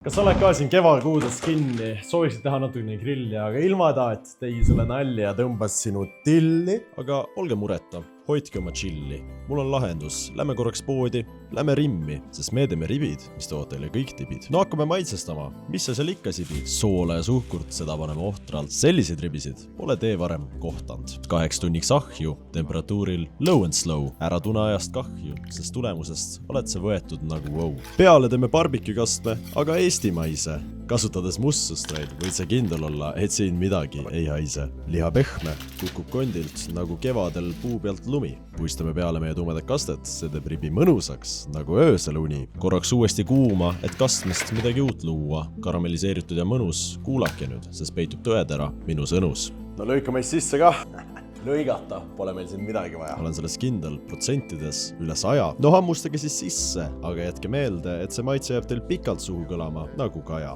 Kas sa oled ka siin kevadkuudes kinni, sooviksid teha natukene grilli, aga ilma ta, et tegi sulle nalja ja tõmbas sinu tilli? Aga olge mureta, hoidke oma chilli. Mul on lahendus, lähme korraks poodi, lähme rimmi, sest me teeme ribid, mis toovad teile kõik tibid. No hakkame maitsestama, mis sa seal ikka sibid? Soola ja suhkurt, seda paneme ohtralt. Selliseid ribisid pole tee varem kohtanud. 8 tunniks ahju, temperatuuril low and slow. Ära tune ajast kahju, sest tulemusest oled sa võetud nagu wow. Peale teeme barbecue kastme, aga eestimaise. Kasutades mustsustreid võid sa kindel olla, et siin midagi ei haise. Liha pehme, kukub kondilt nagu kevadel puu pealt lumi. Puistame peale meie tumedat kastet, see teeb ribi mõnusaks nagu öösel uni. Korraks uuesti kuuma, et kastmist midagi uut luua. Karamelliseeritud ja mõnus, kuulake nüüd, sest peitub tõetera minu sõnus. No lõika meist sisse kah. Lõigata pole meil siin midagi vaja. Olen selles kindel, protsentides üle 100. No hammustage siis sisse, aga jätke meelde, et see maitse jääb teil pikalt suhu kõlama nagu kaja.